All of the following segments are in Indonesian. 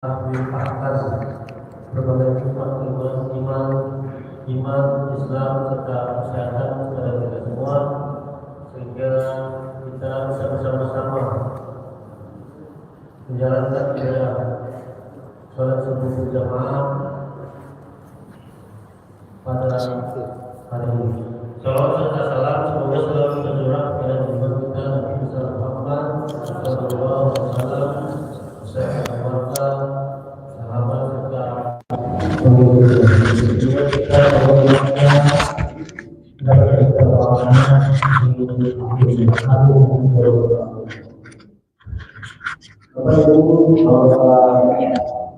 Menyimpahkan berbagai nikmat iman, Islam serta kesehatan kepada kita semua, sehingga kita bisa bersama-sama menjalankan ibadah salat subuh berjamaah pada hari ini. Salawat serta salam semoga selalu tercurah kepada junjungan kita Nabi besar Muhammad sallallahu alaihi wasallam, beserta keluarga, sahabat serta pengikutnya. Juga kita mengucapkan dan kita doakan di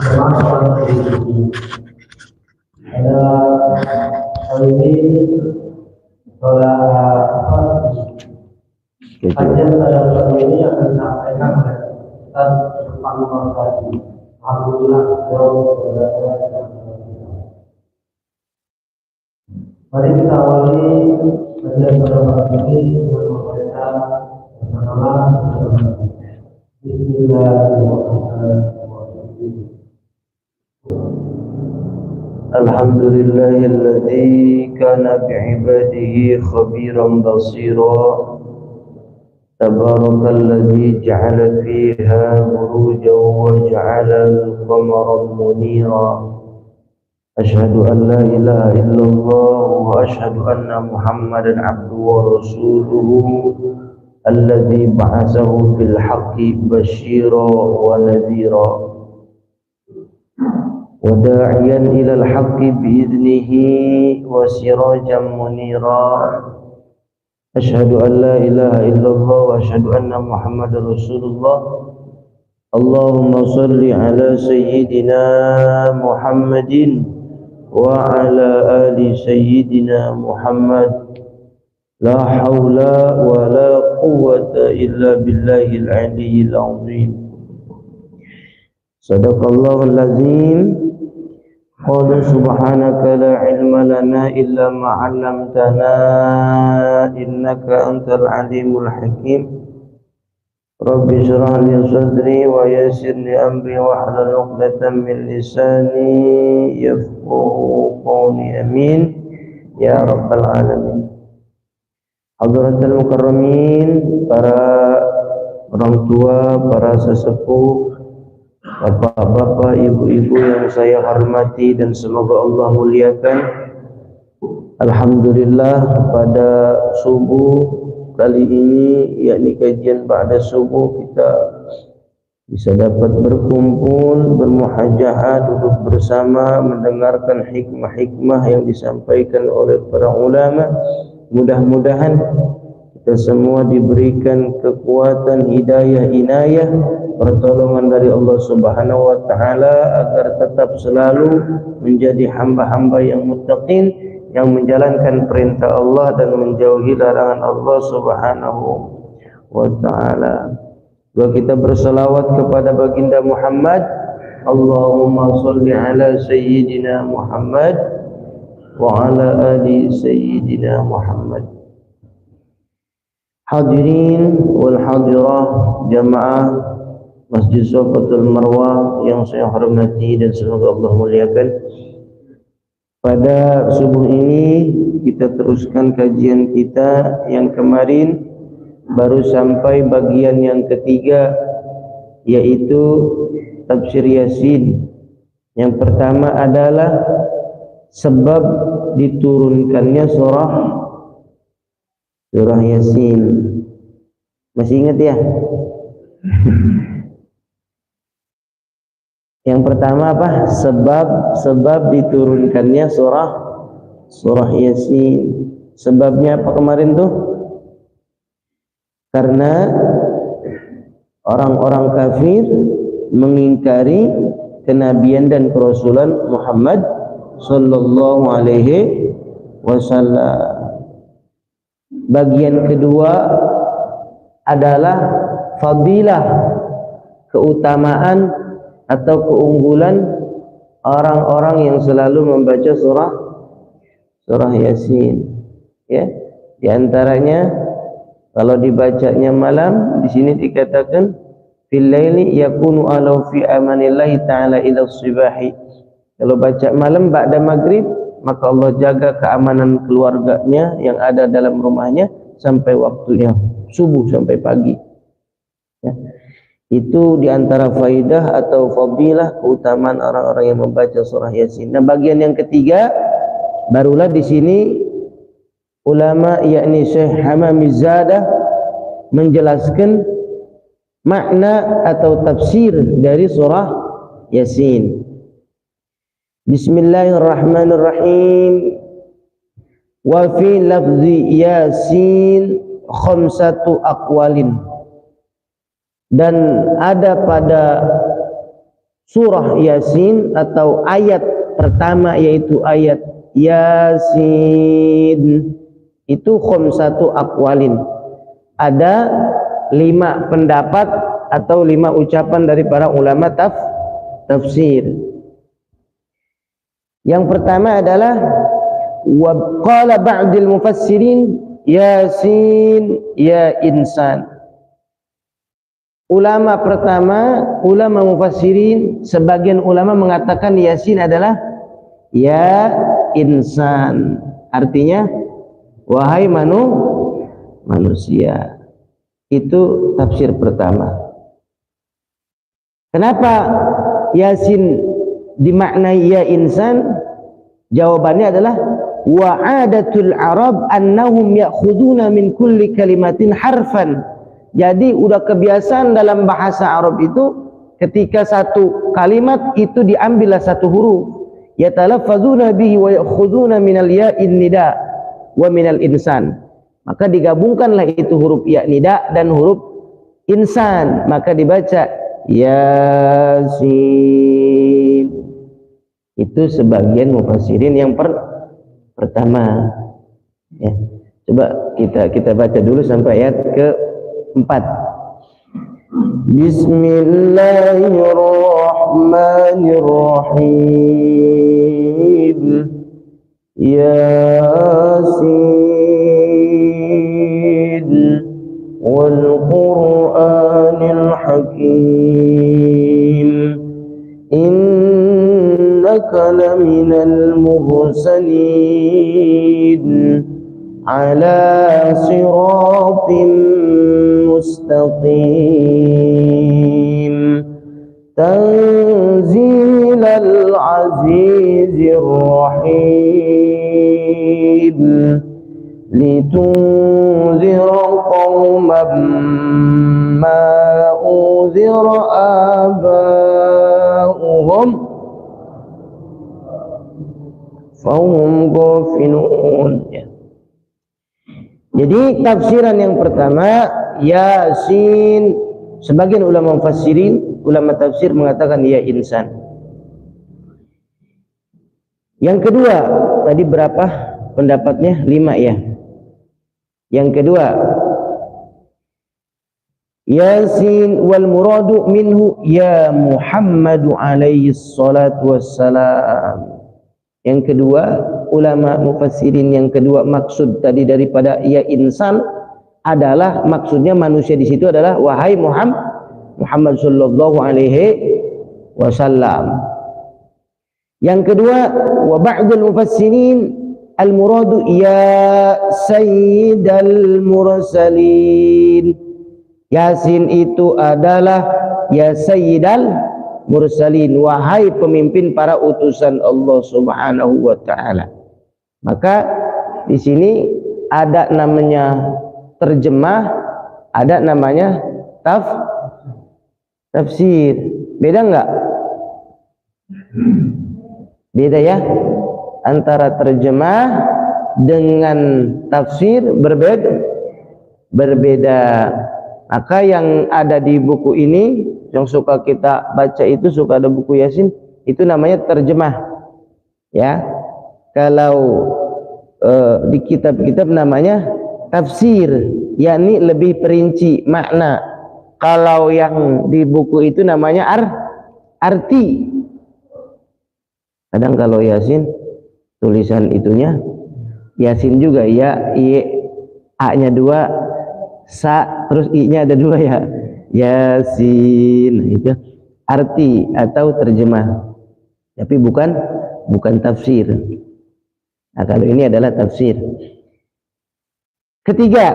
Bapak Ibu, ada kali ini kajian pada kali ini akan disampaikan oleh Ustaz Panglima Tadi. Alhamdulillah, mari kita awali kajian pada kali ini dengan membaca basmalah. Bismillahirrahmanirrahim. Alhamdulillahilladzi kana bi'ibadihi khabiran basira. Tabarakalladzi ja'ala fiha burujan wa ja'ala al-qamara munira. Ashhadu an la ilaha illallah wa ashhadu anna Muhammadan abduhu wa rasuluhu alladzi ba'athahu bil haqqi basyira wa nadhira. وداعيا إلى الحق بإذنه وسراجا منيرا. أشهد أن لا إله إلا الله وأشهد أن محمد رسول الله. اللهم صل على سيدنا محمد وعلى آل سيدنا محمد. لا حول ولا قوة إلا بالله العلي العظيم. صدق الله العظيم. قال سبحانك لا علم لنا إلا ما علمتنا إنك أنت العليم الحكيم. رب اشرح لي صدري ويسر لي أمري واحلل عقدة من لساني يفقهوا قولي آمين يا رب العالمين. Hadratul mukarramin, para orang tua, para sesepuh, bapak-bapak, ibu-ibu yang saya hormati dan semoga Allah muliakan. Alhamdulillah, pada subuh kali ini, yakni kajian pada subuh, kita bisa dapat berkumpul, bermuhajahah, duduk bersama, mendengarkan hikmah-hikmah yang disampaikan oleh para ulama. Mudah-mudahan kita semua diberikan kekuatan, hidayah, inayah, pertolongan dari Allah Subhanahu wa taala agar tetap selalu menjadi hamba-hamba yang muttaqin, yang menjalankan perintah Allah dan menjauhi larangan Allah Subhanahu wa taala. Juga kita berselawat kepada baginda Muhammad. Allahumma shalli ala sayyidina Muhammad wa ala ali sayyidina Muhammad. Hadirin wal hadirah jamaah Masjid Safatul Marwah yang saya hormati dan semoga Allah muliakan. Pada subuh ini kita teruskan kajian kita yang kemarin, baru sampai bagian yang ketiga, yaitu tafsir Yasin. Yang pertama adalah sebab diturunkannya surah Yasin. Masih ingat ya? Yang pertama apa? Sebab diturunkannya surah Yasin. Sebabnya apa kemarin tuh? Karena orang-orang kafir mengingkari kenabian dan kerasulan Muhammad sallallahu alaihi wasallam. Bagian kedua adalah fadilah, keutamaan atau keunggulan orang-orang yang selalu membaca surah Yasin. Ya, di antaranya kalau dibacanya malam, di sini dikatakan fil laili yakunu alau fi amanillahi ta'ala ila subahi. Kalau baca malam ba'da maghrib, maka Allah jaga keamanan keluarganya yang ada dalam rumahnya sampai waktunya subuh sampai pagi. Ya. Itu diantara faidah atau fadilah keutamaan orang-orang yang membaca surah Yasin. Nah, bagian yang ketiga barulah di sini ulama yakni Syekh Hamamizadah menjelaskan makna atau tafsir dari surah Yasin. Bismillahirrahmanirrahim. Wa fi lafzi Yasin khamsatu aqwalin. Dan ada pada surah Yasin atau ayat pertama yaitu ayat Yasin itu khamsatu aqwalin. Ada 5 pendapat atau 5 ucapan dari para ulama tafsir. Yang pertama adalah wa qala ba'dil mufassirin Yasin ya insan. Ulama pertama, ulama mufassirin, sebagian ulama mengatakan Yasin adalah ya insan. Artinya wahai manusia. Itu tafsir pertama. Kenapa Yasin dimaknai ya insan? Jawabannya adalah wa'adatul Arab annahum ya'khuduna min kulli kalimatin harfan. Jadi udah kebiasaan dalam bahasa Arab itu ketika satu kalimat itu diambillah satu huruf, yatalaffazuna bihi wa ya'khuduna minal ya'in nida wa minal insan. Maka digabungkanlah itu huruf ya nida dan huruf insan, maka dibaca Yasin. Itu sebagian mufassirin yang pertama. Ya. Coba kita baca dulu sampai ayat ke-4. Bismillahirrahmanirrahim. Yasin wal Qur'anil Hakim. Innaka laminal mursalin ala siratim mustaqim tanzilal azizir rahim litunzira qauman ma unzira aba'uhum fahum ghafilun. Jadi tafsiran yang pertama Yasin, sebagian ulama mufassirin, ulama tafsir mengatakan ya insan. Yang kedua, tadi berapa pendapatnya? 5 ya. Yang kedua, Yasin wal muradu minhu ya Muhammadu alaihi salatu wassalam. Yang kedua, ulama mufassirin yang kedua maksud tadi daripada ya insan adalah maksudnya manusia di situ adalah wahai Muhammad sallallahu alaihi wasallam. Yang kedua, wa ba'dul mufassirin al muradu ya sayyidal mursalin. Yasin itu adalah ya sayyidal mursalin, wahai pemimpin para utusan Allah Subhanahu wa taala. Maka di sini ada namanya terjemah, ada namanya tafsir. Beda enggak? Beda ya? Antara terjemah dengan tafsir berbeda. Maka yang ada di buku ini yang suka kita baca itu, suka ada buku Yasin, itu namanya terjemah ya. Kalau di kitab-kitab namanya tafsir, yakni lebih perinci makna. Kalau yang di buku itu namanya arti. Kadang kalau Yasin tulisan itunya Yasin juga ya, A nya 2, sa terus I nya ada 2 ya. Yasin. Itu arti atau terjemah, tapi bukan tafsir. Nah, kalau ini adalah tafsir. Ketiga,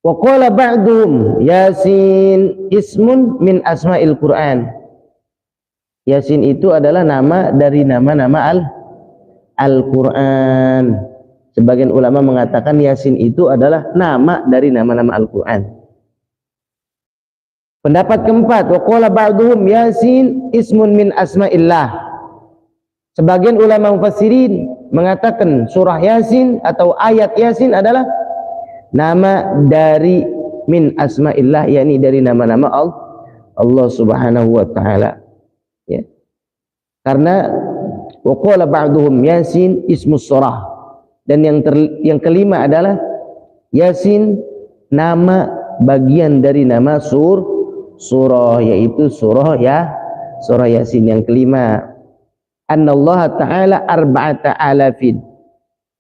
wa qala ba'dhum Yasin ismun min asma'il Qur'an. Yasin itu adalah nama dari nama-nama Al-Qur'an. Sebagian ulama mengatakan Yasin itu adalah nama dari nama-nama Al-Qur'an. Pendapat keempat, wa qala ba'dhum Yasin ismun min asma'illah. Sebagian ulama mufassirin mengatakan surah Yasin atau ayat Yasin adalah nama dari min asma'illah, yakni dari nama-nama Allah Subhanahu wa taala. Ya. Karena wa qala ba'dhum Yasin ismus surah, dan yang kelima adalah Yasin nama bagian dari nama surah, yaitu surah Yasin yang kelima. Annallaha ta'ala arba'ata alafin.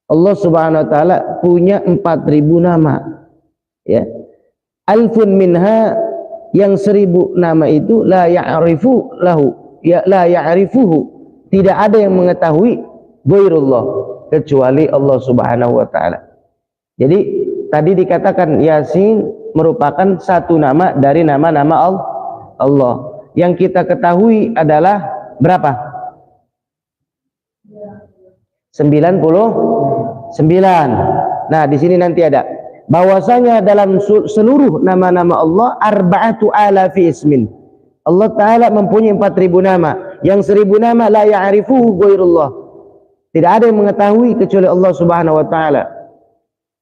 Allah Subhanahu wa taala punya 4.000 nama. Ya. Alfun minha, yang 1.000 nama itu la ya'rifu lahu, ya la ya'rifuhu, tidak ada yang mengetahui ghairullah, kecuali Allah Subhanahu wa taala. Jadi tadi dikatakan Yasin merupakan satu nama dari nama-nama Allah. Yang kita ketahui adalah berapa? 99. Nah, di sini nanti ada bahwasanya dalam seluruh nama-nama Allah arba'atu alafi ismin. Allah taala mempunyai 4.000 nama. Yang 1.000 nama la ya'rifuhu ghairullah, tidak ada yang mengetahui kecuali Allah Subhanahu wa taala.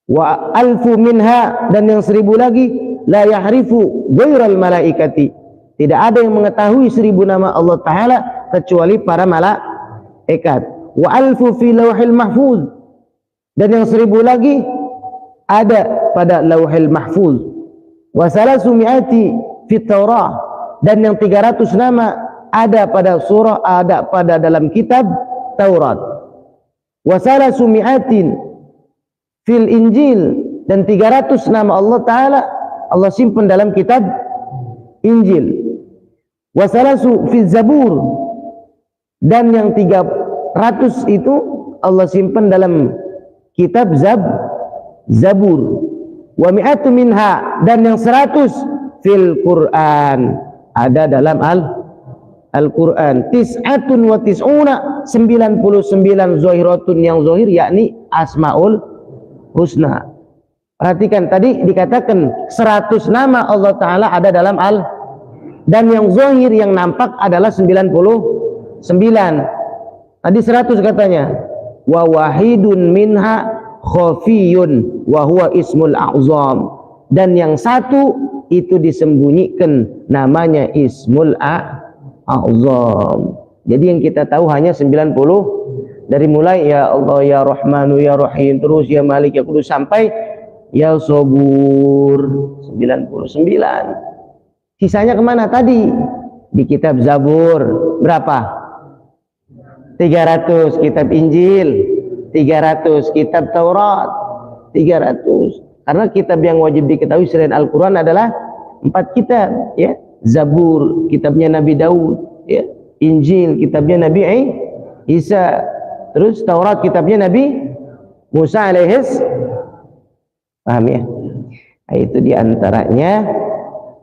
Wa alfu minha, dan yang 1.000 lagi la ya'rifu ghairal malaikati, tidak ada yang mengetahui 1.000 nama Allah taala kecuali para malaikat. Wa alfu fi lauhil mahfuz, dan yang 1.000 lagi ada pada lauhil mahfuz. Wa salasu mi'ati fi Taurah, dan yang 300 nama ada pada surah, ada pada dalam kitab Taurat. Wa salasu mi'atin fil Injil, dan 300 nama Allah taala Allah simpan dalam kitab Injil. Wa salasu fi Zabur, dan yang 300 itu Allah simpan dalam kitab Zabur. Wa mi'atu minha, dan yang 100 fil Quran, ada dalam Al-Quran. Tis'atun wa tis'una, 99 zahiratun, yang zahir yakni Asmaul Husna. Perhatikan tadi dikatakan 100 nama Allah taala ada dalam dan yang zahir yang nampak adalah 99. Tadi 100 katanya. Wa wahidun minha khafiyun wa huwa ismul a'zam, dan yang satu itu disembunyikan, namanya ismul a'zam. Jadi yang kita tahu hanya 90, dari mulai ya Allah, ya Rahmanu, ya Rahim, terus ya Malik, ya Qudus, sampai ya Sabur, 99. Sisanya kemana tadi? Di kitab Zabur berapa? 300 kitab Injil, 300 kitab Taurat, 300. Karena kitab yang wajib diketahui selain Al-Quran adalah 4 kitab, ya. Zabur kitabnya Nabi Daud, ya. Injil kitabnya Nabi Isa, terus Taurat kitabnya Nabi Musa alaihis. Paham ya? Nah, itu diantaranya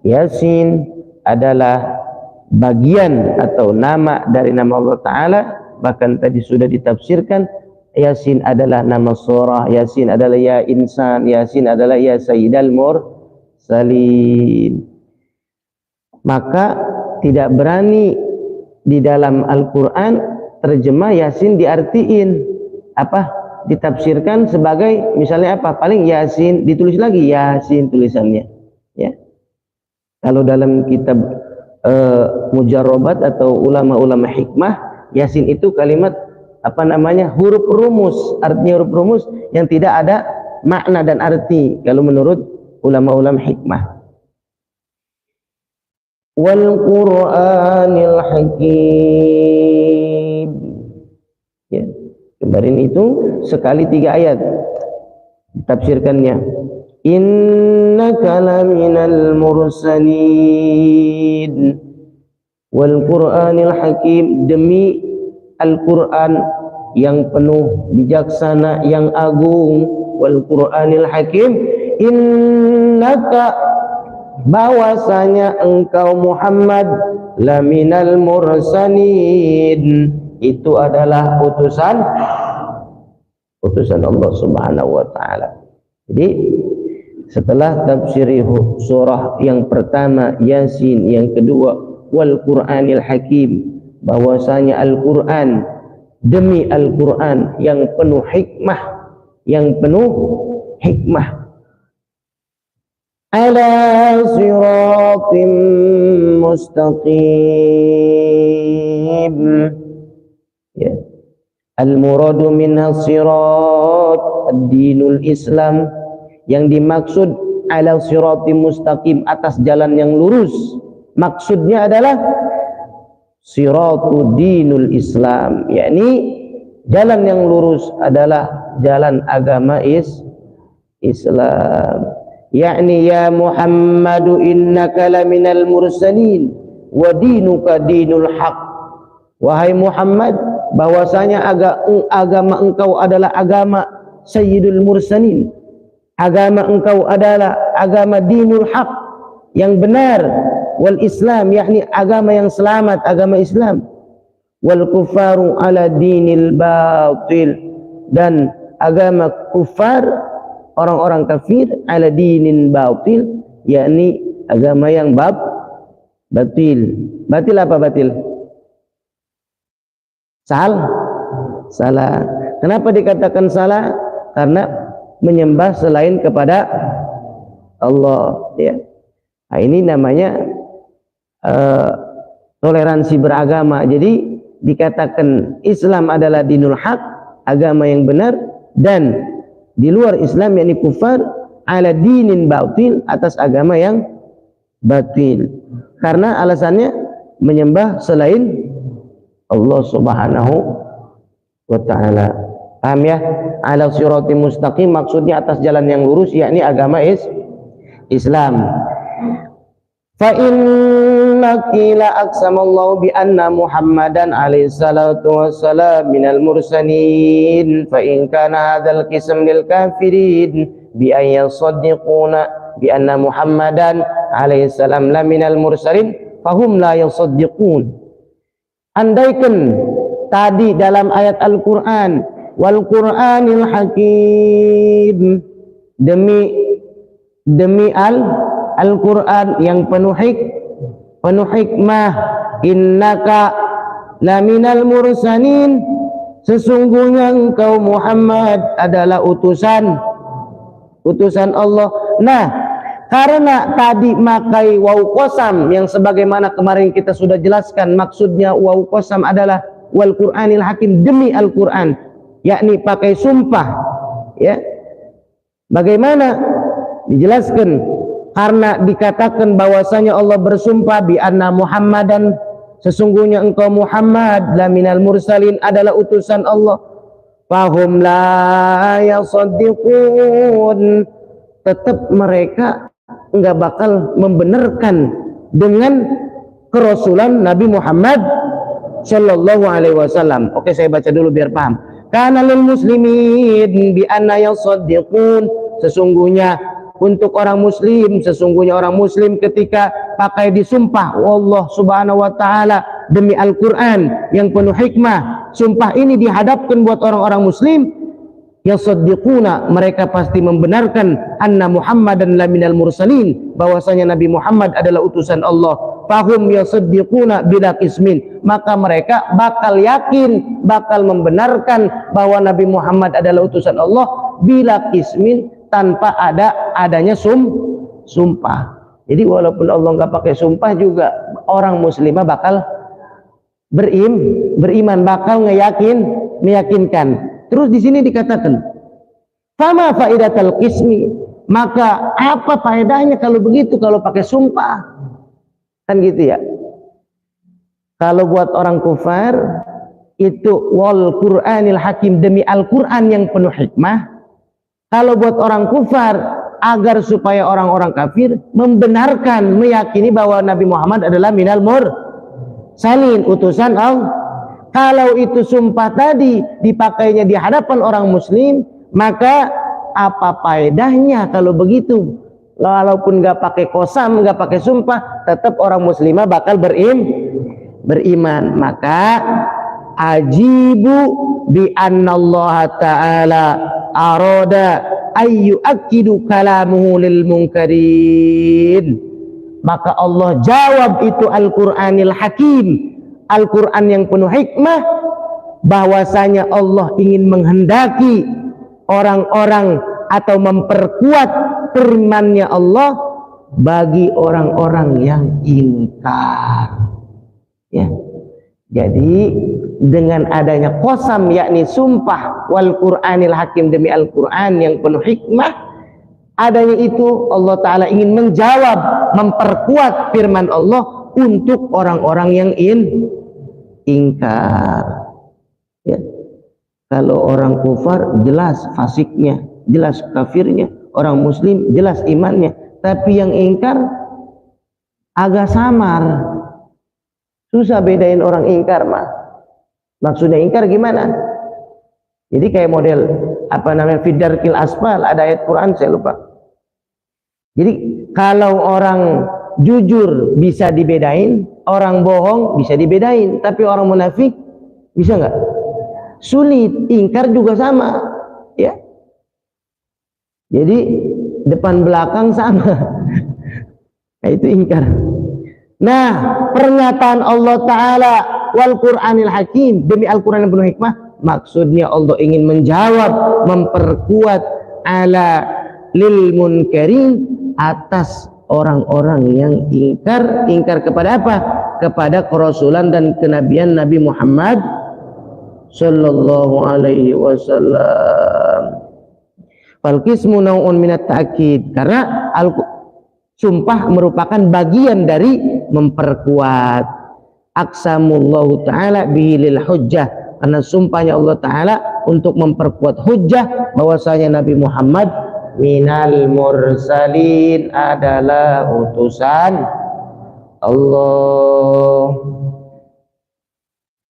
Yasin adalah bagian atau nama dari nama Allah Ta'ala. Bahkan tadi sudah ditafsirkan, Yasin adalah nama surah, Yasin adalah ya insan, Yasin adalah ya sayyidal mursalin. Maka tidak berani di dalam Al-Quran terjemah Yasin diartiin apa, ditafsirkan sebagai misalnya apa, paling Yasin, ditulis lagi Yasin tulisannya, ya. Kalau dalam kitab mujarrabat atau ulama-ulama hikmah, Yasin itu kalimat apa namanya, huruf rumus, artinya huruf rumus yang tidak ada makna dan arti kalau menurut ulama-ulama hikmah. Wal Qur'anil Hakim, ya, kemarin itu sekali 3 ayat ditafsirkannya. innaka laminal mursalin wal Qur'anil hakim, demi Al-Qur'an yang penuh bijaksana yang agung, wal Qur'anil hakim, innaka, bahwasanya engkau Muhammad, laminal mursalin, itu adalah utusan Allah Subhanahu wa taala. Jadi setelah tafsir surah yang pertama Yasin, yang kedua wal Qur'anil hakim, bahwasanya Al-Qur'an, demi Al-Qur'an yang penuh hikmah, ala siratim mustaqim, ya. Al-muradu minha sirat ad-dinul Islam, yang dimaksud ala siratim mustaqim, atas jalan yang lurus, maksudnya adalah siratud dinul Islam, yakni jalan yang lurus adalah jalan agama Islam. Yakni ya Muhammadu innaka laminal mursalin wa dinuka dinul haq, wahai Muhammad, bahwasanya agama engkau adalah agama sayyidul mursalin, agama engkau adalah agama dinul haq, yang benar, wal Islam, yakni agama yang selamat, agama Islam, wal kufaru ala dinil batil, dan agama kufar, orang-orang kafir, ala dinin batil, yakni agama yang batil. Batil apa batil? Salah. Kenapa dikatakan salah? Karena menyembah selain kepada Allah, ya. Nah, ini namanya toleransi beragama. Jadi dikatakan Islam adalah dinul haq, agama yang benar, dan di luar Islam yakni kufar ala dinin batil, atas agama yang batil. Karena alasannya menyembah selain Allah Subhanahu wa taala. Paham ya? Ala siratim mustaqim maksudnya atas jalan yang lurus, yakni agama Islam. Fa inna qila aqsamallahu bi anna Muhammadan alaihi salatu wassalam minal mursalin, fa in kana hadzal qism lil kafirin bi an yasaddiquna bi anna Muhammadan alaihi salam la minal mursalin fahum la yasaddiqun. Andaikan tadi dalam ayat Al-Qur'an wal Qur'anil hakim, demi Al-Qur'an yang penuh hikmah, innaka laminal mursalin, sesungguhnya engkau Muhammad adalah utusan Allah. Nah, karena tadi makai waw qasam, yang sebagaimana kemarin kita sudah jelaskan, maksudnya waw qasam adalah wal Qur'anil hakim, demi Al-Qur'an, yakni pakai sumpah, ya. Bagaimana dijelaskan? Karena dikatakan bahwasanya Allah bersumpah bi anna Muhammadan, sesungguhnya engkau Muhammad laminal mursalin, adalah utusan Allah. Fahum la yasaddiqun, tetap mereka enggak bakal membenarkan dengan kerasulan Nabi Muhammad sallallahu alaihi wasallam. Oke, saya baca dulu biar paham. Kana lil muslimin bi anna yasaddiqun, sesungguhnya untuk orang muslim, sesungguhnya orang muslim ketika pakai disumpah Allah Subhanahu wa taala demi Al-Qur'an yang penuh hikmah, sumpah ini dihadapkan buat orang-orang muslim, yasaddiquna, mereka pasti membenarkan anna Muhammadan laminal mursalin, bahwasanya Nabi Muhammad adalah utusan Allah. Fahum yasaddiquna bila qismin, maka mereka bakal yakin, bakal membenarkan bahwa Nabi Muhammad adalah utusan Allah bila qismin, tanpa adanya sumpah. Jadi walaupun Allah nggak pakai sumpah juga orang muslimah bakal beriman, bakal meyakinkan. Terus di sini dikatakan, fama faidatul qismi, maka apa faedahnya kalau begitu, kalau pakai sumpah? Kan gitu ya. Kalau buat orang kufar itu wal Qur'anil hakim, demi Al-Qur'an yang penuh hikmah. Kalau buat orang kufar agar supaya orang-orang kafir membenarkan, meyakini bahwa Nabi Muhammad adalah minal mursalin, utusan Allah. Kalau itu sumpah tadi dipakainya di hadapan orang muslim, maka apa faedahnya kalau begitu? Walaupun nggak pakai kosam, nggak pakai sumpah, tetap orang muslimah bakal beriman. Maka ajibu bi anna Allah ta'ala arada ayyu akidu kalamuhu lil munkarin. Maka Allah jawab itu Al-Quranil Hakim, Al-Quran yang penuh hikmah, bahwasanya Allah ingin menghendaki orang-orang atau memperkuat firman-Nya Allah bagi orang-orang yang ingkar. Ya. Jadi dengan adanya qasam, yakni sumpah, wal Qur'anil Hakim, demi Al-Quran yang penuh hikmah, adanya itu Allah Ta'ala ingin menjawab, memperkuat firman Allah untuk orang-orang yang ingkar. Ya. Kalau orang kufar jelas fasiknya, jelas kafirnya, orang muslim jelas imannya, tapi yang ingkar agak samar, susah bedain orang ingkar mah. Maksudnya ingkar gimana? Jadi kayak model apa namanya, fidarkil asfal, ada ayat Quran saya lupa. Jadi kalau orang jujur bisa dibedain, orang bohong bisa dibedain, tapi orang munafik bisa nggak? Sulit. Ingkar juga sama, ya. Jadi depan belakang sama. Nah, itu ingkar. Nah, pernyataan Allah Ta'ala wal Qur'anil Hakim, demi Al-Quran yang penuh hikmah, maksudnya Allah ingin menjawab, memperkuat ala lil munkarin, atas orang-orang yang ingkar. Ingkar kepada apa? Kepada kerasulan dan kenabian Nabi Muhammad sallallahu alaihi wasallam. Fal qismu nau'un minat ta'kid, karena sumpah merupakan bagian dari memperkuat. Aqsamullahu ta'ala bihi lil hujjah, karena sumpahnya Allah Ta'ala untuk memperkuat hujjah bahwasanya Nabi Muhammad minal mursalin, adalah utusan Allah.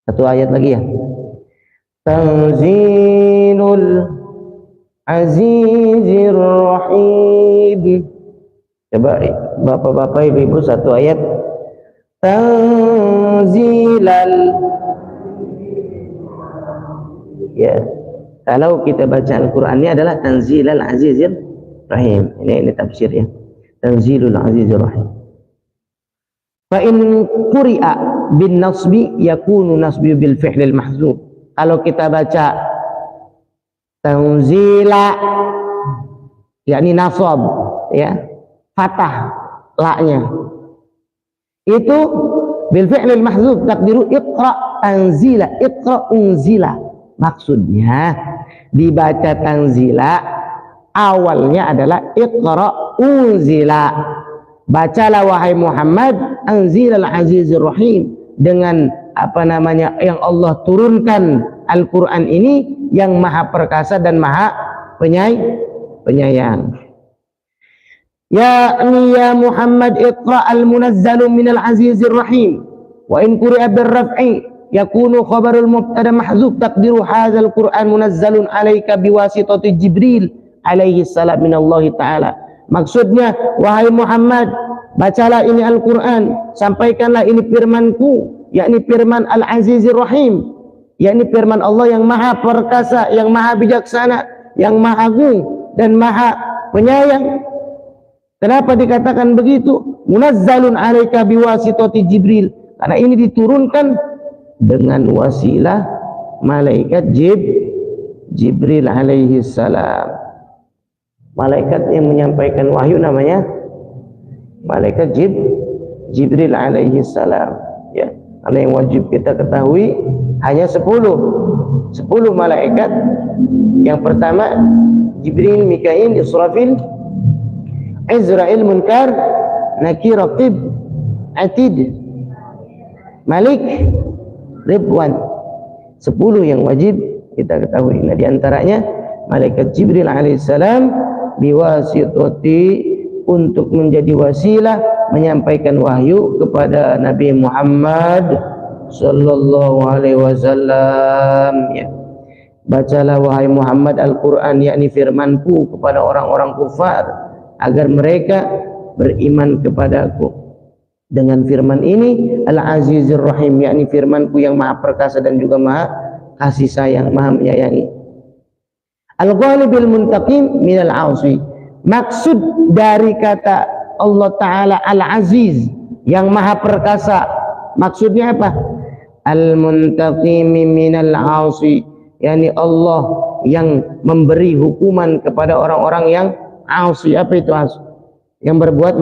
Satu ayat lagi ya. Tanzilul Azizir Rahim. Coba bapak-bapak, ibu-ibu, satu ayat. Tanzilal, ya, kalau kita baca Al-Quran ini adalah Tanzilal Azizir Rahim. Ini tafsir ya. Tanzilul Azizir Rahim. Fa in quri'a bin nasbi yakunu nasbi bil fi'lil mahzub. Kalau kita baca tanzila, yakni nasab, ya, fathah la-nya, itu bil fi'lil mahzub takdiru iqra tanzila, iqra unzila. Maksudnya dibaca tanzila, awalnya adalah iqra unzila, bacalah wahai Muhammad anzilal azizir rahim, dengan apa namanya, yang Allah turunkan Al-Quran ini yang maha perkasa dan maha penyayang. Ya Muhammad iqra al-munazzalu minal azizir rahim. Wa in quri'a bir raf'i yakunu khabarul mubtada mahzuf taqdiru hadzal Qur'an munazzalun alayka biwasitati Jibril alaihi salam minallahi ta'ala. Maksudnya, wahai Muhammad, bacalah ini Al-Quran, sampaikanlah ini firmanku, yakni firman Al-Azizir Rahim, yakni firman Allah yang maha perkasa, yang maha bijaksana, yang maha agung dan maha penyayang. Kenapa dikatakan begitu? Munazzalun alaika biwasitati Jibril, karena ini diturunkan dengan wasilah malaikat Jibril alaihi salam. Malaikat yang menyampaikan wahyu namanya malaikat Jibril alaihi salam, ya. Karena yang wajib kita ketahui hanya 10 malaikat. Yang pertama Jibril, Mikail, Israfil, Izrail, Munkar, Nakir, Raqib, Atid, Malik, Ridwan. 10 yang wajib kita ketahui. Nah, diantaranya malaikat Jibril alaihissalam biwasitati, untuk menjadi wasilah menyampaikan wahyu kepada Nabi Muhammad sallallahu alaihi wasallam. Ya. Bacalah wahai Muhammad Al-Quran, yakni firmanku kepada orang-orang kufar agar mereka beriman kepadaku. Dengan firman ini Al-Azizir Rahim, yakni firmanku yang maha perkasa dan juga maha kasih sayang, maha menyayangi. Al-Ghalibil Muntaqim minal Asi, maksud dari kata Allah Ta'ala Al-Aziz, yang maha perkasa, maksudnya apa? Al-Muntaqimi minal Asi, yakni Allah yang memberi hukuman kepada orang-orang yang asi. Apa itu asi? Yang berbuat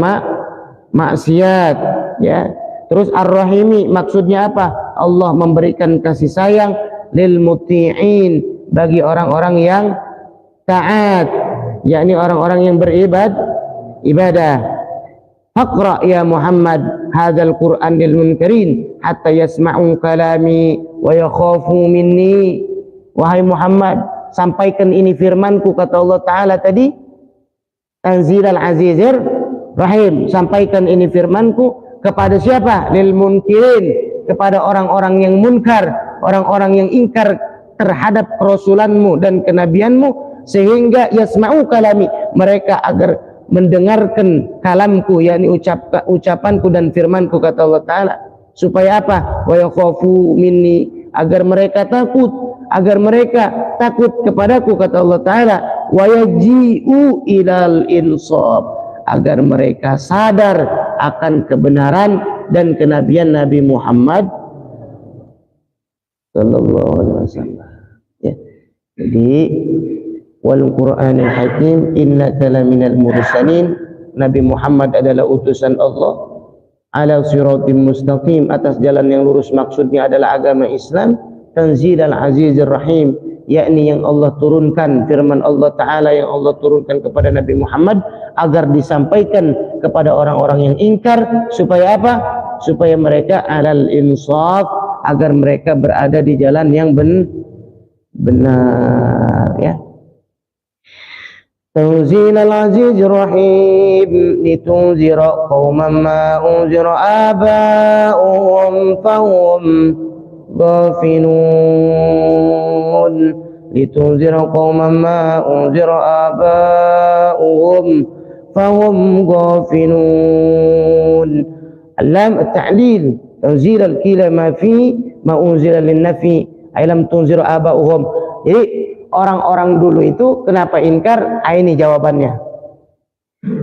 maksiat, ya. Terus Ar-Rahimi, maksudnya apa? Allah memberikan kasih sayang lil muti'in, bagi orang-orang yang taat, yakni orang-orang yang ibadah. Faqra ya Muhammad hadzal Qur'an lil munkarin hatta yasma'u kalami wa yakhafu minni. Wahai Muhammad, sampaikan ini firmanku, kata Allah Ta'ala tadi, Tanzilal Azizir Rahim, sampaikan ini firmanku kepada siapa? Lil munkirin, kepada orang-orang yang munkar, orang-orang yang ingkar terhadap rasulanmu dan kenabianmu, sehingga yasma'u kalami, mereka agar mendengarkan kalamku, yakni ucapanku dan firmanku, kata Allah Ta'ala, supaya apa? Wa yakhafu minni, agar mereka takut kepadaku, kata Allah Ta'ala. Wa yaji'u ilal insaf, agar mereka sadar akan kebenaran dan kenabian Nabi Muhammad sallallahu alaihi wasallam. Ya. Jadi wal Qur'anil Hakim innaka laminal mursalin, Nabi Muhammad adalah utusan Allah, ala siratim mustaqim, atas jalan yang lurus, maksudnya adalah agama Islam. Tanzilal Azizir Rahim, yakni yang Allah turunkan, firman Allah Ta'ala yang Allah turunkan kepada Nabi Muhammad agar disampaikan kepada orang-orang yang ingkar, supaya apa? Supaya mereka alal insaf, agar mereka berada di jalan yang benar, ya. Tanzilal Azizir Rahim litunzira qauman ma unzira aba'uhum fahum ghafilun, litunzira qauman ma unzira aba'uhum fahum ghafilun. Alam at-ta'lil, tanzil al-kila ma fi ma unzila lin-nafi ay lam tunzira aba'uhum. Jadi orang-orang dulu itu kenapa ingkar? Ini jawabannya.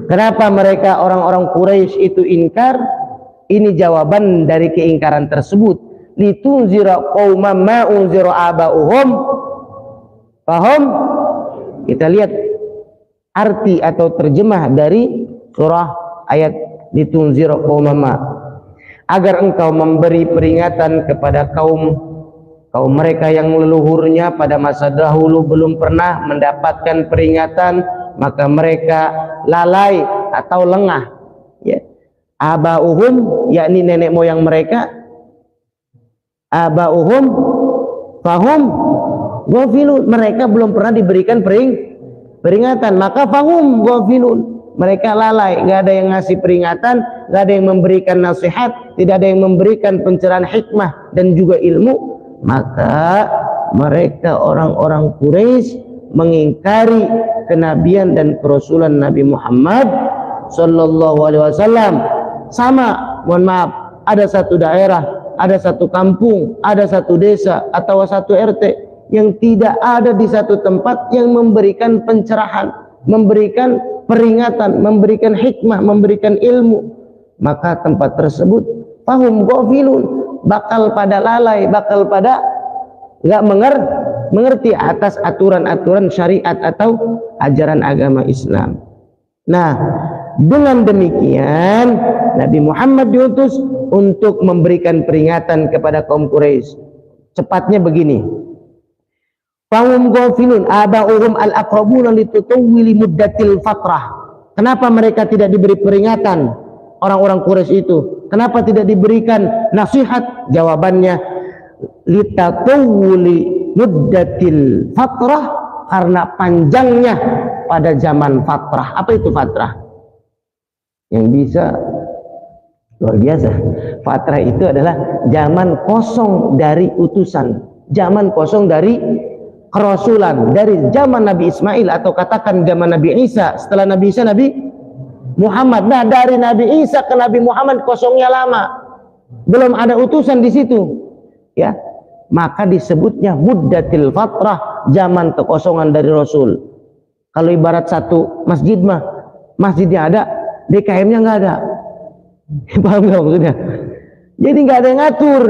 Kenapa mereka orang-orang Quraisy itu ingkar? Ini jawaban dari keingkaran tersebut. Litunzira qauman ma unzira aba'uhum fahum. Kita lihat arti atau terjemah dari surah ayat litunzira qauman ma, agar engkau memberi peringatan kepada kaum mereka yang leluhurnya pada masa dahulu belum pernah mendapatkan peringatan, maka mereka lalai atau lengah, ya. Aba'uhum, yakni nenek moyang mereka. Aba'uhum fahum ghafilun, mereka belum pernah diberikan peringatan, maka fahum ghafilun, mereka lalai, nggak ada yang ngasih peringatan, nggak ada yang memberikan nasihat, tidak ada yang memberikan pencerahan hikmah dan juga ilmu. Maka mereka orang-orang Quraisy mengingkari kenabian dan kerasulan Nabi Muhammad sallallahu alaihi wasallam. Sama, mohon maaf, ada satu daerah, ada satu kampung, ada satu desa atau satu RT yang tidak ada di satu tempat yang memberikan pencerahan, memberikan peringatan, memberikan hikmah, memberikan ilmu, maka tempat tersebut fahum ghafilun, bakal pada lalai, bakal pada nggak mengerti atas aturan-aturan syariat atau ajaran agama Islam. Nah, dengan demikian Nabi Muhammad diutus untuk memberikan peringatan kepada kaum Quraisy. Cepatnya begini. Fahum ghafilun aba'uhum al-aqrabuna litutawwili muddatil fatrah. Kenapa mereka tidak diberi peringatan orang-orang Quraisy itu? Kenapa tidak diberikan nasihat? Jawabannya litatawwili muddatil fatrah karena panjangnya pada zaman fatrah. Apa itu fatrah? Yang bisa luar biasa. Fatrah itu adalah zaman kosong dari utusan, zaman kosong dari kerasulan, dari zaman Nabi Ismail atau katakan zaman Nabi Isa. Setelah Nabi Isa Nabi Muhammad. Nah, dari Nabi Isa ke Nabi Muhammad kosongnya lama, belum ada utusan di situ, ya. Maka disebutnya muddatil fatrah, zaman kekosongan dari Rasul. Kalau ibarat satu masjid mah, masjidnya ada, DKM-nya nggak ada. Paham nggak maksudnya? Jadi nggak ada yang ngatur,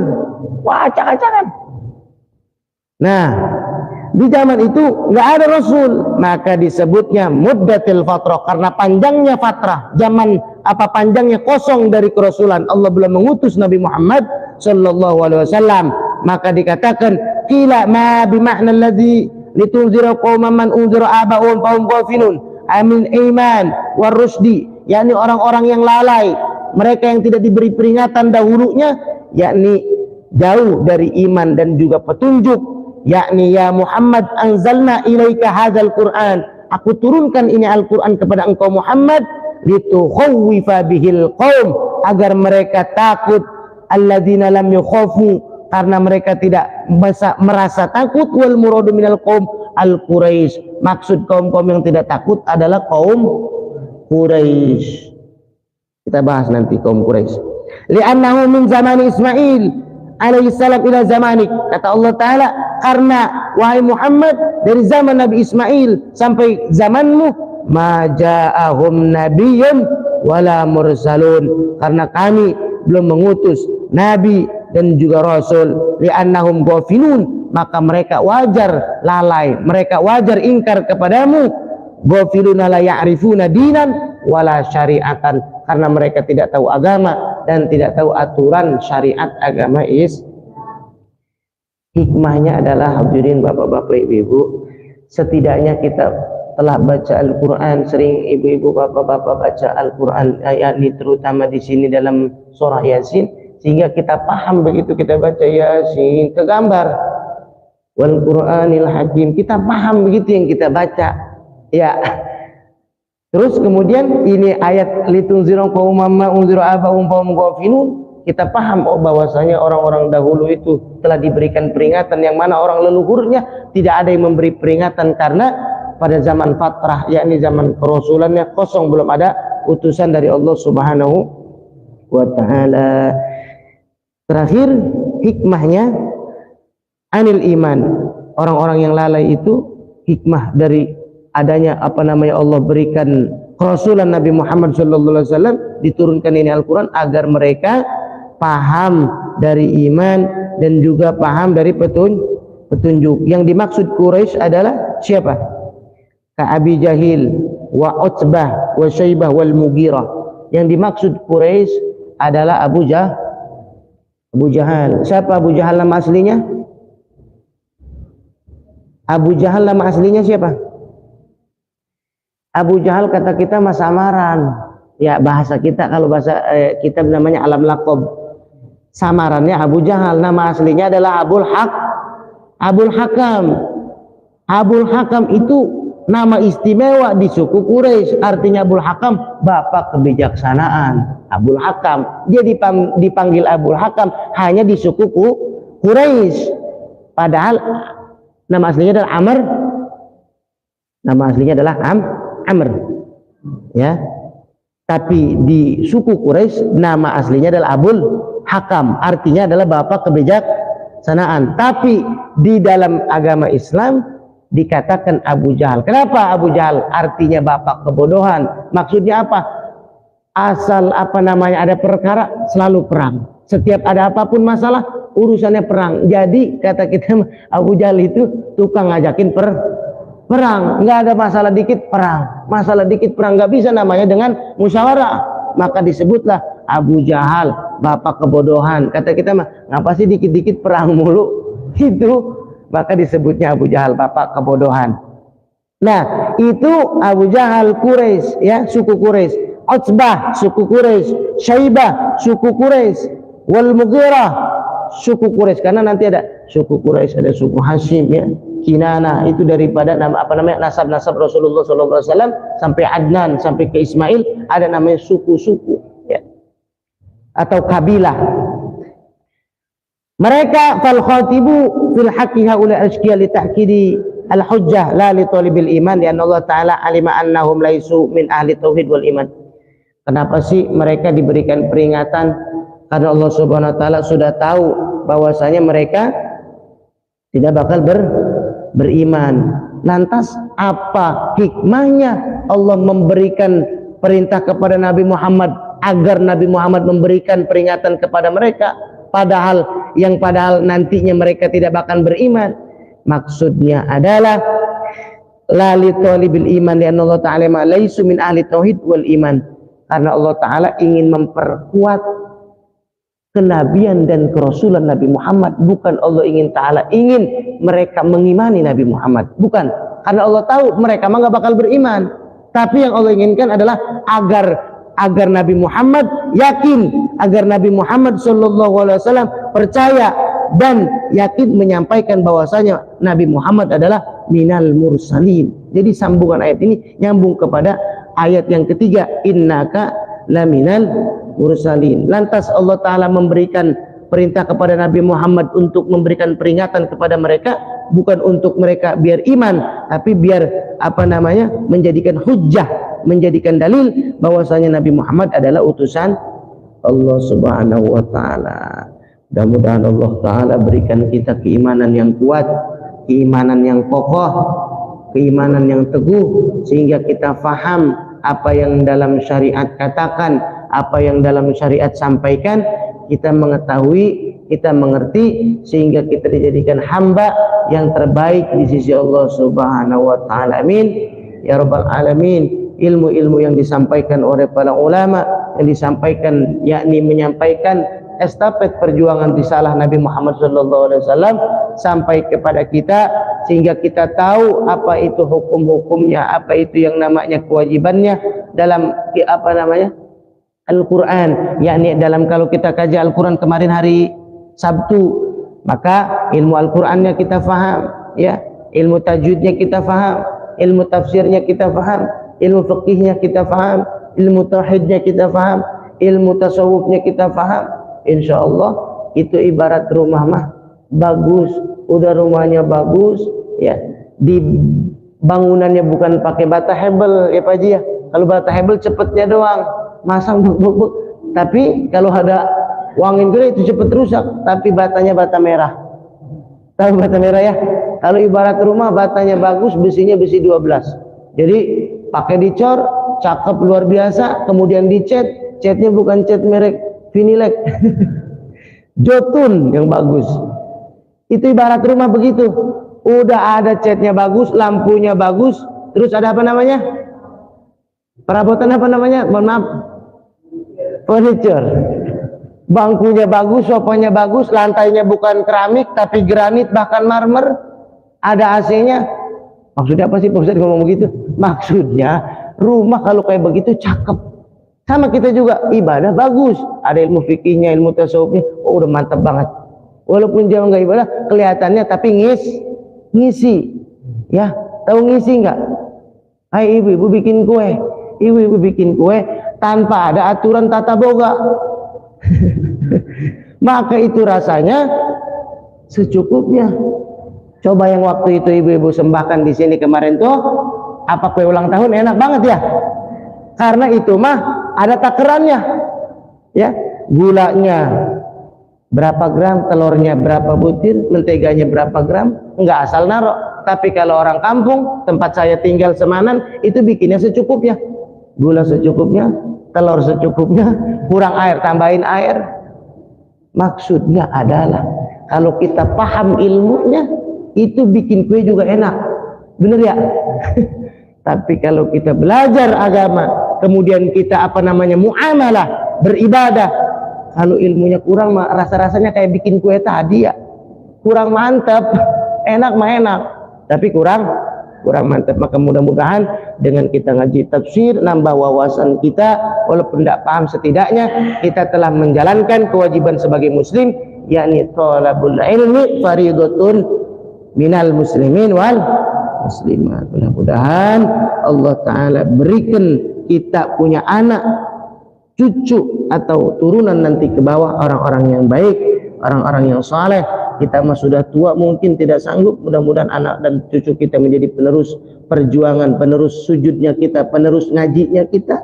wah acak-acakan. Nah, di zaman itu nggak ada Rasul, maka disebutnya muddatil fatrah karena panjangnya fatrah, zaman panjangnya kosong dari kerasulan. Allah belum mengutus Nabi Muhammad sallallahu alaihi wasallam, maka dikatakan qila ma bimakna alladhi litunzira qauman man unzira aba'un fahum ghafilun amin iman war rusdi, yakni orang-orang yang lalai, mereka yang tidak diberi peringatan dahulunya, yakni jauh dari iman dan juga petunjuk. Yakni ya Muhammad anzalna ilaika hadzal Qur'an, aku turunkan ini Al-Qur'an kepada engkau Muhammad litukhawwifa bihil qaum, agar mereka takut, alladzina lam yukhafu, karena mereka tidak merasa takut, wal muradu minal qaum al-Quraisy, maksud kaum-kaum yang tidak takut adalah kaum Quraisy. Kita bahas nanti kaum Quraisy. Li'annahu min zamani Ismail alaihissalam ila zamanik, kata Allah Ta'ala, karena wahai Muhammad dari zaman Nabi Ismail sampai zamanmu, ma ja'ahum nabiyyun wala mursalun, karena kami belum mengutus nabi dan juga rasul. Li'annahum ghafilun, maka mereka wajar lalai, mereka wajar ingkar kepadamu. Ghafiluna la ya'rifuna dinan wala syariatan, karena mereka tidak tahu agama dan tidak tahu aturan syariat agama Hikmahnya adalah, hadirin bapak-bapak ibu-ibu, setidaknya kita telah baca Al-Quran, sering ibu-ibu bapak-bapak baca Al-Quran ayat ini, terutama di sini dalam surah Yasin, sehingga kita paham begitu kita baca Yasin, kegambar wal Qur'anil Hakim, kita paham begitu yang kita baca, ya. Terus kemudian ini ayat litunzira qauman ma unzira aba'um fahum ghafilun, kita paham bahwasanya orang-orang dahulu itu telah diberikan peringatan, yang mana orang leluhurnya tidak ada yang memberi peringatan karena pada zaman fatrah, yakni zaman kerasulannya kosong, belum ada utusan dari Allah Subhanahu wa Ta'ala. Terakhir, hikmahnya anil iman, orang-orang yang lalai itu hikmah dari adanya Allah berikan kerasulan Nabi Muhammad SAW, diturunkan ini Al-Quran agar mereka paham dari iman dan juga paham dari petunjuk. Yang dimaksud Quraisy adalah siapa? Abi Jahil wa Utbah wa Syaibah wal Mughirah. Yang dimaksud Quraisy adalah Abu Jahal. Siapa Abu Jahal nama aslinya? Abu Jahal nama aslinya siapa? Abu Jahal kata kita mas samaran, ya bahasa kita, kalau bahasa kita namanya alam laqab. Samarannya Abu Jahal, nama aslinya adalah Abul Hakam. Abul Hakam itu nama istimewa di suku Quraisy, artinya Abul Hakam bapak kebijaksanaan. Abul Hakam, dia dipanggil Abul Hakam hanya di suku Quraisy, padahal nama aslinya adalah Amr. Nama aslinya adalah Amr, ya. Tapi di suku Quraisy nama aslinya adalah Abul Hakam, artinya adalah bapak kebijaksanaan. Tapi di dalam agama Islam dikatakan Abu Jahal. Kenapa Abu Jahal? Artinya bapak kebodohan. Maksudnya apa? Asal ada perkara selalu perang. Setiap ada apapun masalah urusannya perang. Jadi kata kita Abu Jahal itu tukang ngajakin perang. Nggak ada masalah dikit perang, masalah dikit perang, nggak bisa namanya dengan musyawarah. Maka disebutlah Abu Jahal, bapak kebodohan. Kata kita mah ngapa sih dikit-dikit perang mulu itu, maka disebutnya Abu Jahal, bapak kebodohan. Nah, itu Abu Jahal Quraisy, ya, suku Quraisy. Utbah suku Quraisy, Syaibah suku Quraisy, wal Mughirah suku Quraisy, karena nanti ada suku Quraisy, ada suku Hashim, ya, Kinana, itu daripada nama apa namanya nasab-nasab Rasulullah SAW sampai Adnan, sampai ke Ismail, ada namanya suku-suku, ya, atau kabilah. Mereka fal khatibu fil haqqi haula ashqiya li ta'kidi al hujjah la li talibil iman, ya Allah taala alima annahum laisu min ahli tauhid wal iman. Kenapa sih mereka diberikan peringatan? Karena Allah Subhanahu wa taala sudah tahu bahwasanya mereka tidak bakal beriman. Lantas apa hikmahnya Allah memberikan perintah kepada Nabi Muhammad agar Nabi Muhammad memberikan peringatan kepada mereka, padahal nantinya mereka tidak bakal beriman? Maksudnya adalah la li talibil iman, ya Allah taala ma laisu min ahli tauhid wal iman, karena Allah taala ingin memperkuat kenabian dan kerasulan Nabi Muhammad. Bukan Allah ingin mereka mengimani Nabi Muhammad, bukan, karena Allah tahu mereka mah gak bakal beriman. Tapi yang Allah inginkan adalah agar Nabi Muhammad yakin, agar Nabi Muhammad SAW percaya dan yakin menyampaikan bahwasanya Nabi Muhammad adalah minal mursalin. Jadi sambungan ayat ini nyambung kepada ayat yang ketiga, innaka laminal mursalin. Lantas Allah Ta'ala memberikan perintah kepada Nabi Muhammad untuk memberikan peringatan kepada mereka, bukan untuk mereka biar iman, tapi biar apa namanya menjadikan hujjah, menjadikan dalil bahwasanya Nabi Muhammad adalah utusan Allah Subhanahu wa taala. Mudah-mudahan Allah taala berikan kita keimanan yang kuat, keimanan yang kokoh, keimanan yang teguh, sehingga kita faham apa yang dalam syariat katakan, apa yang dalam syariat sampaikan, kita mengetahui, kita mengerti, sehingga kita dijadikan hamba yang terbaik di sisi Allah Subhanahu wa taala. Amin ya rabbal alamin. Ilmu-ilmu yang disampaikan oleh para ulama, yang disampaikan yakni menyampaikan estafet perjuangan risalah Nabi Muhammad SAW sampai kepada kita, sehingga kita tahu apa itu hukum-hukumnya, apa itu yang namanya kewajibannya dalam apa namanya Al-Quran, yakni dalam kalau kita kaji Al-Quran kemarin hari Sabtu, maka ilmu Al-Qurannya kita faham, ya, ilmu tajwidnya kita faham, ilmu tafsirnya kita faham, ilmu fikihnya kita faham, ilmu tauhidnya kita faham, ilmu tasawufnya kita faham. Insya Allah itu ibarat rumah mah bagus, udah rumahnya bagus, ya, di bangunannya bukan pakai bata hebel, ya Pak Haji, ya. Kalau bata hebel cepetnya doang, masang buk. Tapi kalau ada uangin gede itu cepet rusak, tapi batanya bata merah. Tahu bata merah, ya? Kalau ibarat rumah batanya bagus, besinya besi 12. Jadi pakai dicor, cakep luar biasa, kemudian dicat, catnya bukan cat merek Vinilek, Jotun yang bagus. Itu ibarat rumah begitu. Udah ada catnya bagus, lampunya bagus, terus ada apa namanya? Perabotan apa namanya? Mohon maaf. Furniture. Bangkunya bagus, sofanya bagus, lantainya bukan keramik tapi granit bahkan marmer. Ada AC-nya. Maksudnya apa sih Pak Ustadz ngomong begitu? Maksudnya rumah kalau kayak begitu cakep. Sama kita juga ibadah bagus, ada ilmu fikihnya, ilmu tasawufnya, oh udah mantap banget. Walaupun dia nggak ibadah, kelihatannya tapi ngisi, ya. Tahu ngisi nggak? Hai ibu bikin kue, ibu bikin kue tanpa ada aturan tata boga. Maka itu rasanya secukupnya. Coba yang waktu itu ibu-ibu sembahkan di sini kemarin tuh, apa kue ulang tahun, enak banget ya. Karena itu mah ada takarannya, ya, gulanya berapa gram, telurnya berapa butir, menteganya berapa gram, enggak asal narok. Tapi kalau orang kampung, tempat saya tinggal Semanan, itu bikinnya secukupnya, gula secukupnya, telur secukupnya, kurang air tambahin air. Maksudnya adalah kalau kita paham ilmunya, itu bikin kue juga enak, bener ya? Tapi kalau kita belajar agama, kemudian kita apa namanya muamalah, beribadah, kalau ilmunya kurang, rasa-rasanya kayak bikin kue tadi, ya, kurang mantap. Enak mah enak, tapi kurang mantap. Maka mudah-mudahan dengan kita ngaji tafsir, nambah wawasan kita, walaupun tidak paham, setidaknya kita telah menjalankan kewajiban sebagai muslim, yakni talabul ilmi faridatun minal muslimin wal muslimat. Mudah-mudahan Allah Ta'ala berikan kita punya anak, cucu atau turunan nanti ke bawah orang-orang yang baik, orang-orang yang saleh. Kita mah sudah tua mungkin tidak sanggup, mudah-mudahan anak dan cucu kita menjadi penerus perjuangan, penerus sujudnya kita, penerus ngajinya kita,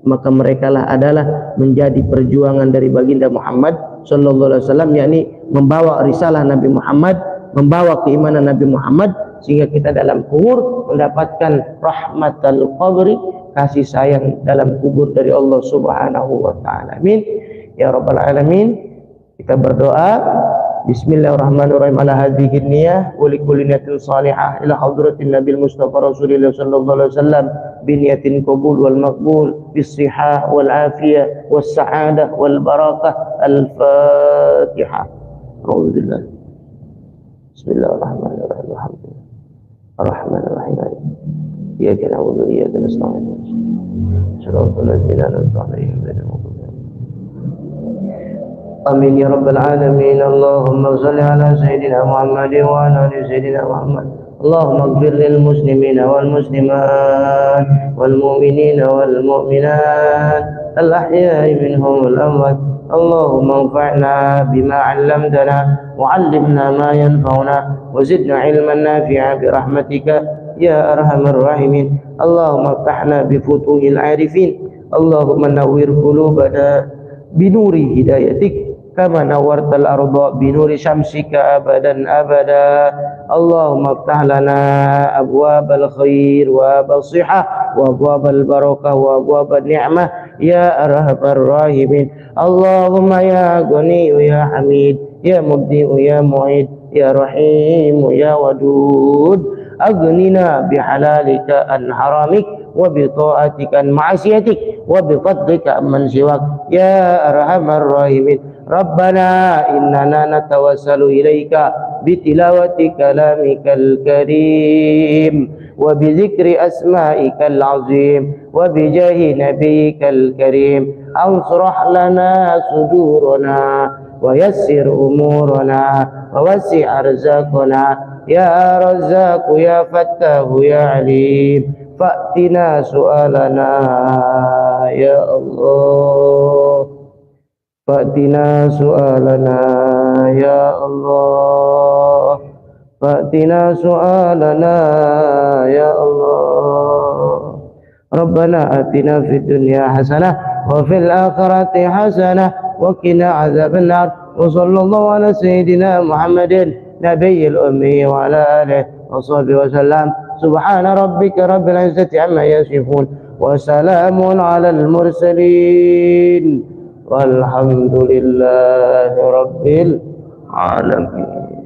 maka merekalah adalah menjadi perjuangan dari baginda Muhammad sallallahu alaihi wasallam, yakni membawa risalah Nabi Muhammad, membawa keimanan Nabi Muhammad, sehingga kita dalam kubur mendapatkan rahmatul qabri, kasih sayang dalam kubur dari Allah Subhanahu wa taala. Amin ya rabbal alamin. Kita berdoa, bismillahirrahmanirrahim, ala hadhihi niyyah wa likulli niyatin salihah ila hadratin nabil mustafa rasulillah sallallahu alaihi wasallam bi niyatin qabul wal maqbul bis sihah wal afiyah was sa'adah wal barakah. Al-Fatihah. A'udzubillah. Bismillahirrahmanirrahim. Alhamdulillah. Ar-Rahmanir-Rahim. Iyyaka na'budu wa iyyaka nasta'in. Shiratal ladzina an'amta 'alaihim ghairil maghdubi 'alaihim. Amin ya rabbal alamin. Allahumma shalli ala sayyidina Muhammadin wa ala ali sayyidina Muhammad. Allahumma ighfir lil muslimina wal muslimat wal mu'minina wal mu'minat al ahya'i minhum wal amwat. Allahumma anfa'na bima 'allamtana wa 'allimna ma yanfa'una wa zidna 'ilman nafi'a bi rahmatika ya arhamar rahimin. Allahumma iftahna bi futuhil 'arifin. Allahumma nawwir qulubana binuri hidayatik kama nawartal arda binuri syamsika abadan abada. Allahumma iftah lana abwabal khair wa abwasihah wa abwabal barakah wa abwabal ni'mah ya arhamar rahimin. Allahumma ya ghani ya hamid ya mubdi ya mu'id ya rahim ya wadud, aghnina bihalalika an haramik wa bi ta'atika an ma'asiyatik wa bi fadlika amman siwak ya arhamar rahimin. Rabbana innana natawassalu ilaika bitilawati kalamikal karim wa bi dzikri asma'ikal azim wa bi jahi nabiyyikal karim. Ansurah lana sudurana wa yassir umurana wa wasi' arzaqana ya Razzaq ya Fattah ya Alim. Fa'tina su'alana ya Allah, fa'tina su'alana ya Allah, fa'tina su'alana ya Allah. Rabbana atina fid dunya hasanah wa fil akhirati hasanah wa qina adzaban nar. Wa sallallahu ala sayyidina Muhammadin nabiyil ummi wa ala alihi wa sahbihi wa sallam. Subhana rabbika rabbil izzati amma yasifun wa salamun alal mursalin walhamdulillahi rabbil alamin.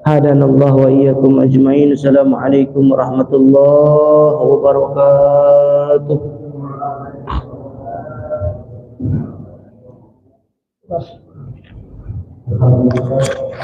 Hadanallahu wa iyyakum ajmain. Assalamualaikum warahmatullahi wabarakatuh. Alhamdulillah.